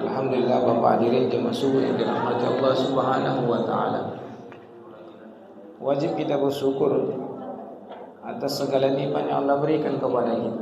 Alhamdulillah Bapak hadirin jemaah subuh yang dirahmati Allah Subhanahu wa taala. Wajib kita bersyukur atas segala nikmat yang Allah berikan kepada kita.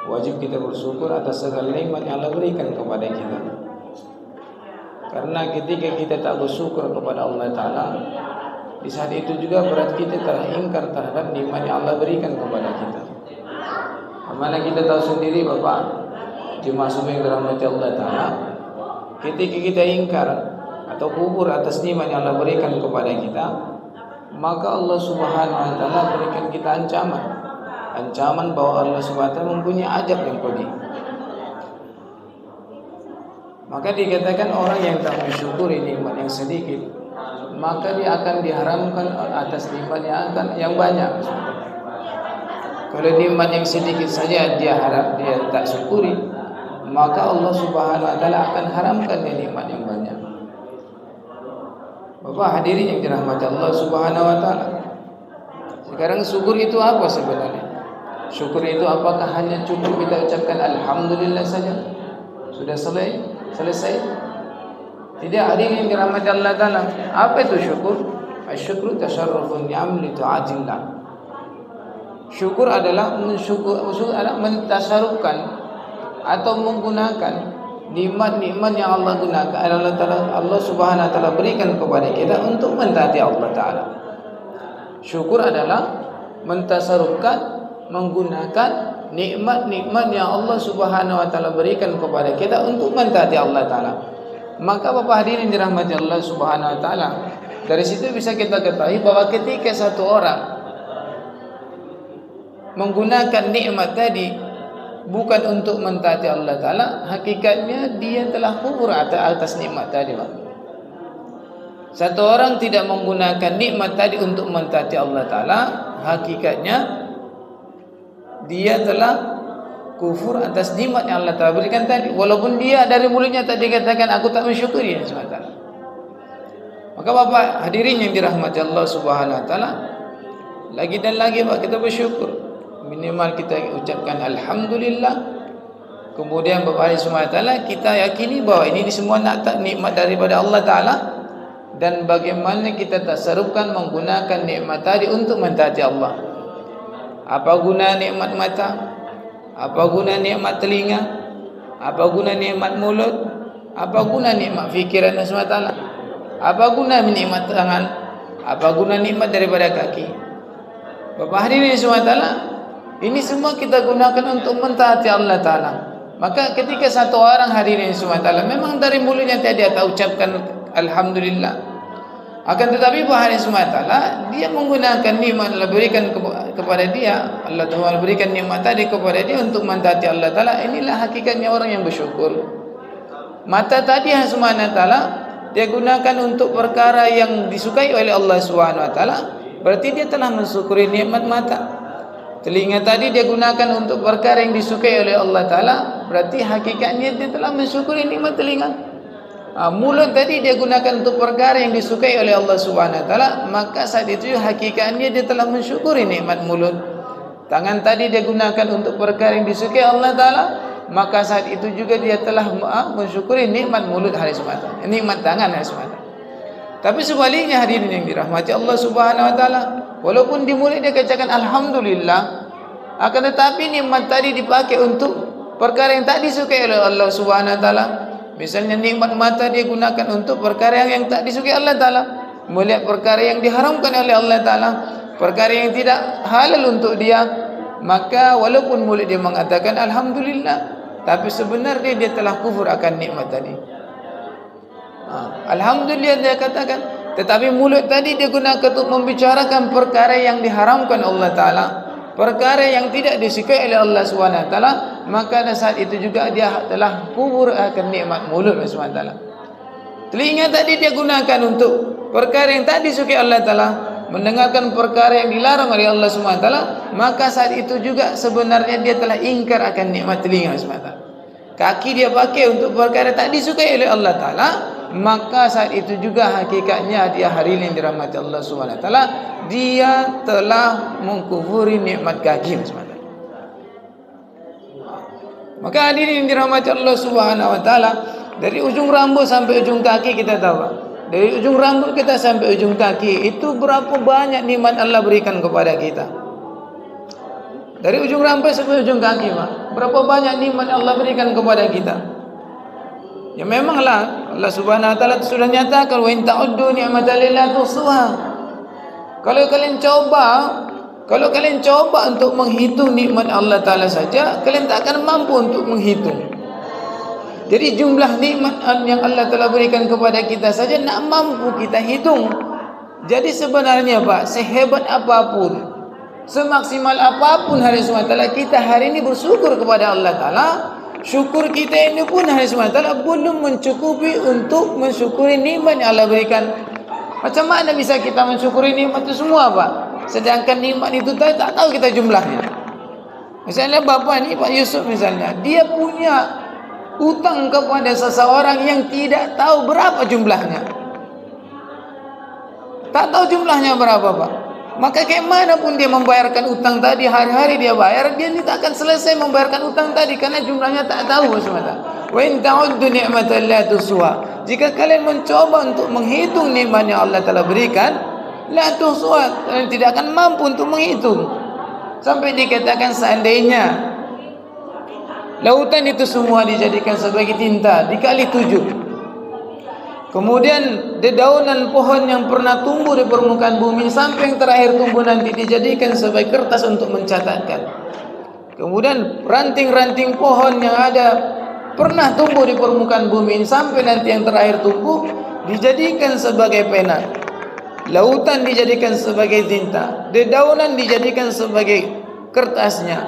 Wajib kita bersyukur atas segala nikmat yang Allah berikan kepada kita. Karena ketika kita tak bersyukur kepada Allah Ta'ala, di saat itu juga berarti kita telah ingkar terhadap nikmat yang Allah berikan kepada kita. Mana kita tahu sendiri Bapak, jemaah subuh yang dirahmati Allah Ta'ala, ketika kita ingkar atau kubur atas nikmat yang Allah berikan kepada kita, maka Allah Subhanahu wa Ta'ala berikan kita ancaman bahwa Allah Subhanahu wa Ta'ala mempunyai azab yang pedih. Maka dikatakan orang yang tak mensyukuri nikmat yang sedikit, maka dia akan diharamkan atas nikmat yang banyak. Kalau nikmat yang sedikit saja dia tak syukuri, maka Allah Subhanahu wa Ta'ala akan haramkan dia nikmat yang banyak. Bapak hadirin yang dirahmati Allah Subhanahu wa Ta'ala, sekarang syukur itu apa sebenarnya? Syukur itu apakah hanya cukup kita ucapkan alhamdulillah saja? Sudah selesai? Tidak, hadirin yang dirahmati Allah Ta'ala. Apa itu syukur? Asyukru tasarrufun ni'am li ta'atillah. Syukur adalah mentasarrufkan atau menggunakan nikmat-nikmat yang Allah gunakan, Allah Subhanahu wa Ta'ala berikan kepada kita untuk mentaati Allah Ta'ala. Syukur adalah mentasarrufkan, menggunakan nikmat-nikmat yang Allah Subhanahu wa Ta'ala berikan kepada kita untuk mentaati Allah Ta'ala. Maka Bapak hadirin dirahmati Allah Subhanahu wa Ta'ala, dari situ bisa kita ketahui bahwa ketika satu orang menggunakan nikmat tadi bukan untuk mentaati Allah Ta'ala, hakikatnya dia telah kufur atas nikmat tadi, Pak. Satu orang tidak menggunakan nikmat tadi untuk mentaati Allah Ta'ala, hakikatnya dia telah kufur atas nikmat yang Allah Ta'ala berikan tadi, walaupun dia dari mulutnya tadi katakan aku tak mensyukuri Allah Subhanahu wa Ta'ala. Maka Bapak hadirin yang dirahmati Allah Subhanahu wa Ta'ala, lagi dan lagi Pak, kita bersyukur. Minimal kita ucapkan alhamdulillah. Kemudian Bapak Subhanahu wa Ta'ala, kita yakini bahwa ini semua nikmat daripada Allah Ta'ala, dan bagaimana kita tasarrufkan menggunakan nikmat tadi untuk mentaati Allah. Apa guna nikmat mata? Apa guna nikmat telinga? Apa guna nikmat mulut? Apa guna nikmat fikiran Allah SWT? Apa guna nikmat tangan? Apa guna nikmat daripada kaki? Bapak hadirin SWT, ini semua kita gunakan untuk mentaati Allah Ta'ala. Maka ketika satu orang hadirin SWT memang dari mulutnya tadi dia ucapkan alhamdulillah, akan tetapi bahari SWT dia menggunakan nikmat Allah berikan kepada dia, Allah Ta'ala berikan nikmat tadi kepada dia untuk mentaati Allah Ta'ala. Inilah hakikatnya orang yang bersyukur. Mata tadi SWT dia gunakan untuk perkara yang disukai oleh Allah SWT, berarti dia telah mensyukuri nikmat mata. Telinga tadi dia gunakan untuk perkara yang disukai oleh Allah Ta'ala, berarti hakikatnya dia telah mensyukuri nikmat telinga. Mulut tadi dia gunakan untuk perkara yang disukai oleh Allah Subhanahu wa Ta'ala, maka saat itu hakikatnya dia telah mensyukuri nikmat mulut. Tangan tadi dia gunakan untuk perkara yang disukai Allah Ta'ala, maka saat itu juga dia telah mensyukuri nikmat mulut hari semata, nikmat tangan hari semata. Tapi sebaliknya hadirin yang dirahmati Allah Subhanahu wa Ta'ala, walaupun di mulut dia katakan alhamdulillah, akan tetapi nikmat tadi dipakai untuk perkara yang tak disukai oleh Allah Subhanahu wa Ta'ala. Misalnya nikmat mata dia gunakan untuk perkara yang tak disukai Allah Ta'ala, melihat perkara yang diharamkan oleh Allah Ta'ala, perkara yang tidak halal untuk dia, maka walaupun mulut dia mengatakan alhamdulillah, tapi sebenarnya dia telah kufur akan nikmat tadi. Alhamdulillah dia katakan, tetapi mulut tadi dia gunakan untuk membicarakan perkara yang diharamkan Allah Ta'ala, perkara yang tidak disukai oleh Allah SWT, maka pada saat itu juga dia telah kufur akan nikmat mulut Allah SWT. Telinga tadi dia gunakan untuk perkara yang tak disukai Allah Ta'ala, mendengarkan perkara yang dilarang oleh Allah SWT, maka saat itu juga sebenarnya dia telah ingkar akan nikmat telinga SWT. Kaki dia pakai untuk perkara tak disukai oleh Allah Ta'ala, maka saat itu juga hakikatnya dia hadirin dirahmati Allah Subhanahu wa taala, dia telah mengkufuri nikmat kaki semata. Maka hadirin dirahmati Allah Subhanahu wa taala, dari ujung rambut sampai ujung kaki kita tahu. Dari ujung rambut kita sampai ujung kaki itu berapa banyak nikmat Allah berikan kepada kita. Dari ujung rambut sampai ujung kaki, Pak, berapa banyak nikmat Allah berikan kepada kita. Ya memanglah Allah Subhanahu wa taala sudah nyatakan, wa in ta'uddu ni'matallahi la tuhsuha. Kalau kalian coba untuk menghitung nikmat Allah taala saja, kalian tak akan mampu untuk menghitung. Jadi jumlah nikmat yang Allah telah berikan kepada kita saja nak mampu kita hitung. Jadi sebenarnya, Pak, sehebat apapun, semaksimal apapun hari SWT, kita hari ini bersyukur kepada Allah Ta'ala. Syukur kita ini pun hari SWT belum mencukupi untuk mensyukuri nikmat yang Allah berikan. Macam mana bisa kita mensyukuri nikmat itu semua, Pak? Sedangkan nikmat itu tak tahu kita jumlahnya. Misalnya Bapak ni, Pak Yusuf misalnya, dia punya utang kepada seseorang yang tidak tahu berapa jumlahnya. Tak tahu jumlahnya berapa, Pak. Maka kayak mana pun dia membayarkan utang tadi, hari-hari dia bayar, dia ni tak akan selesai membayarkan utang tadi karena jumlahnya tak tahu semata. Wa in ta'uddu ni'matallahi tuhsuha. Jika kalian mencoba untuk menghitung nikmat yang Allah telah berikan, la tuhsuha, kalian tidak akan mampu untuk menghitung. Sampai dikatakan seandainya lautan itu semua dijadikan sebagai tinta dikali 7. Kemudian dedaunan pohon yang pernah tumbuh di permukaan bumi sampai yang terakhir tumbuh nanti dijadikan sebagai kertas untuk mencatatkan. Kemudian ranting-ranting pohon yang ada pernah tumbuh di permukaan bumi sampai nanti yang terakhir tumbuh dijadikan sebagai pena. Lautan dijadikan sebagai tinta, dedaunan dijadikan sebagai kertasnya,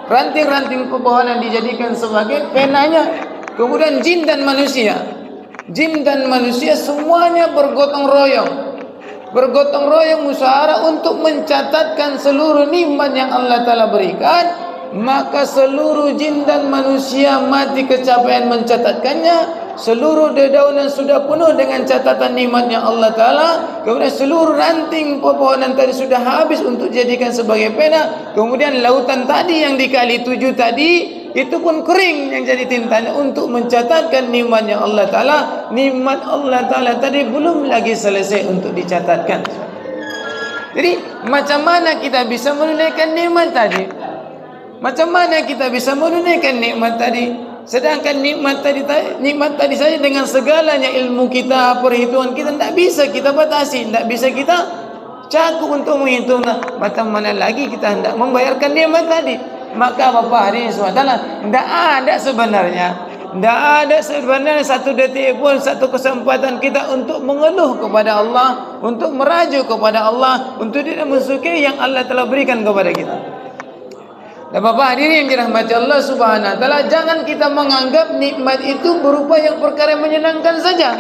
ranting-ranting pepohonan dijadikan sebagai penanya. Kemudian jin dan manusia semuanya bergotong royong musyawarah untuk mencatatkan seluruh nikmat yang Allah Ta'ala berikan. Maka seluruh jin dan manusia mati kecapean mencatatkannya. Seluruh dedaunan sudah penuh dengan catatan nikmat yang Allah Ta'ala. Kemudian seluruh ranting pepohonan tadi sudah habis untuk dijadikan sebagai pena. Kemudian lautan tadi yang dikali 7 tadi, itu pun kering yang jadi tintanya untuk mencatatkan nikmat yang Allah Ta'ala. Nikmat Allah Ta'ala tadi belum lagi selesai untuk dicatatkan. Jadi macam mana kita bisa menunaikan nikmat tadi? Macam mana kita bisa menunaikan nikmat tadi? Sedangkan nikmat tadi saja dengan segalanya ilmu kita, perhitungan kita tidak bisa kita batasi, tidak bisa kita cakup untuk menghitung. Macam mana lagi kita hendak membayarkan nikmat tadi? Maka Bapak hari ini SWT, tidak ada sebenarnya satu detik pun, satu kesempatan kita untuk mengeluh kepada Allah, untuk merajuk kepada Allah, untuk tidak mensyukuri yang Allah telah berikan kepada kita. Dan Bapak hadirin yang dirahmati Allah Subhanahu wa taala, jangan kita menganggap nikmat itu berupa yang perkara yang menyenangkan saja.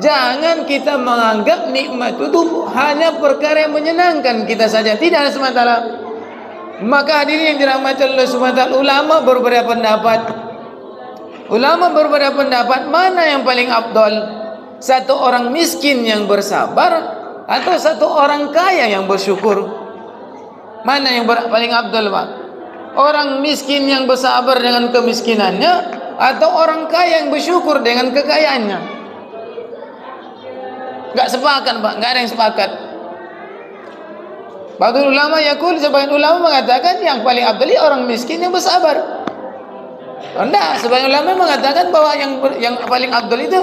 Jangan kita menganggap nikmat itu hanya perkara yang menyenangkan kita saja, tidak semata. Maka hadirin yang dirahmati Allah Subhanahu wa taala, ulama berbeda pendapat mana yang paling afdal, satu orang miskin yang bersabar atau satu orang kaya yang bersyukur. Mana yang paling afdal, Pak? Orang miskin yang bersabar dengan kemiskinannya atau orang kaya yang bersyukur dengan kekayaannya? Enggak sepakat, Pak. Enggak ada yang sepakat. Ba'dul ulama yaqul, sebagian ulama mengatakan yang paling afdal orang miskin yang bersabar. Enggak, sebagian ulama mengatakan bahwa yang paling afdal itu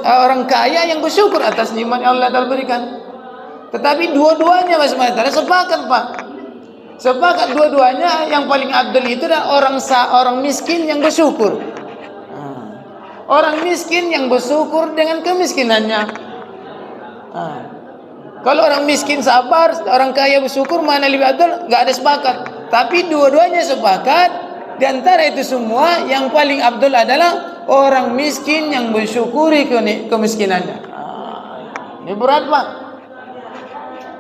orang kaya yang bersyukur atas nikmat yang Allah telah berikan. Tetapi dua-duanya masing-masing sepakat, Pak. Sepakat dua-duanya yang paling afdal itu adalah orang miskin yang bersyukur. Orang miskin yang bersyukur dengan kemiskinannya. Kalau orang miskin sabar, orang kaya bersyukur, mana lebih afdal? Enggak ada sepakat. Tapi dua-duanya sepakat. Di antara itu semua yang paling afdal adalah orang miskin yang bersyukuri kemiskinannya. Ini berat, Pak.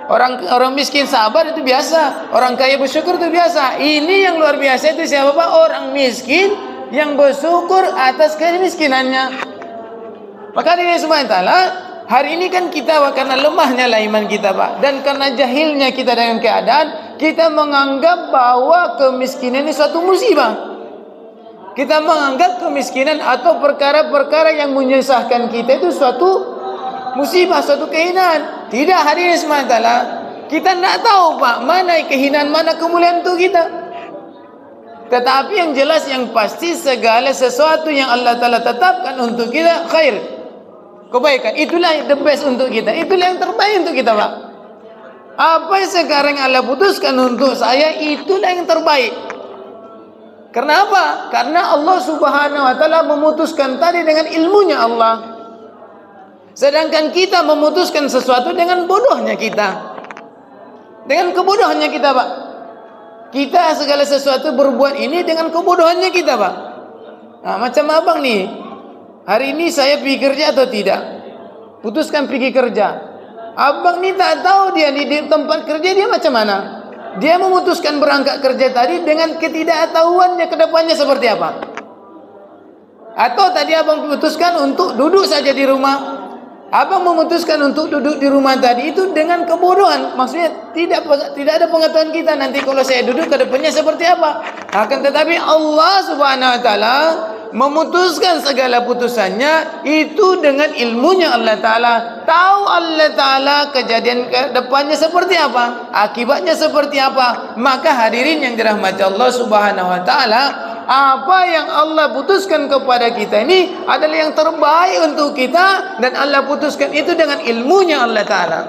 Orang miskin sabar itu biasa, orang kaya bersyukur itu biasa. Ini yang luar biasa itu siapa, Pak? Orang miskin yang bersyukur atas kemiskinannya. Maka hadirin subhanahu wa ta'ala, hari ini kan kita karena lemahnya lah iman kita, Pak, dan karena jahilnya kita dengan keadaan, kita menganggap bahwa kemiskinan ini suatu musibah. Kita menganggap kemiskinan atau perkara-perkara yang menyusahkan kita itu suatu musibah, suatu kehinaan. Tidak, hadirin subhanahu wa ta'ala, kita tidak tahu, Pak, mana kehinaan, mana kemuliaan untuk kita. Tetapi yang jelas, yang pasti, segala sesuatu yang Allah Ta'ala tetapkan untuk kita khair, kebaikan, itulah the best untuk kita, itulah yang terbaik untuk kita, Pak. Apa yang sekarang Allah putuskan untuk saya, itulah yang terbaik. Kenapa? Karena Allah Subhanahu wa ta'ala memutuskan tadi dengan ilmunya Allah. Sedangkan kita memutuskan sesuatu dengan bodohnya kita, dengan kebodohannya kita, Pak. Kita segala sesuatu berbuat ini dengan kebodohannya kita, Pak. Nah, macam abang nih, hari ini saya pergi kerja atau tidak? Putuskan pergi kerja. Abang ni tak tahu dia di tempat kerja dia macam mana. Dia memutuskan berangkat kerja tadi dengan ketidaktahuannya ke depannya seperti apa. Atau tadi abang memutuskan untuk duduk saja di rumah. Abang memutuskan untuk duduk di rumah tadi itu dengan kebodohan. Maksudnya tidak ada pengetahuan kita nanti kalau saya duduk ke depannya seperti apa. Akan tetapi Allah Subhanahu wa ta'ala memutuskan segala putusannya itu dengan ilmunya Allah Ta'ala. Tahu Allah Ta'ala kejadian ke depannya seperti apa, akibatnya seperti apa. Maka hadirin yang dirahmati Allah Subhanahu wa ta'ala, apa yang Allah putuskan kepada kita ini adalah yang terbaik untuk kita, dan Allah putuskan itu dengan ilmunya Allah Ta'ala.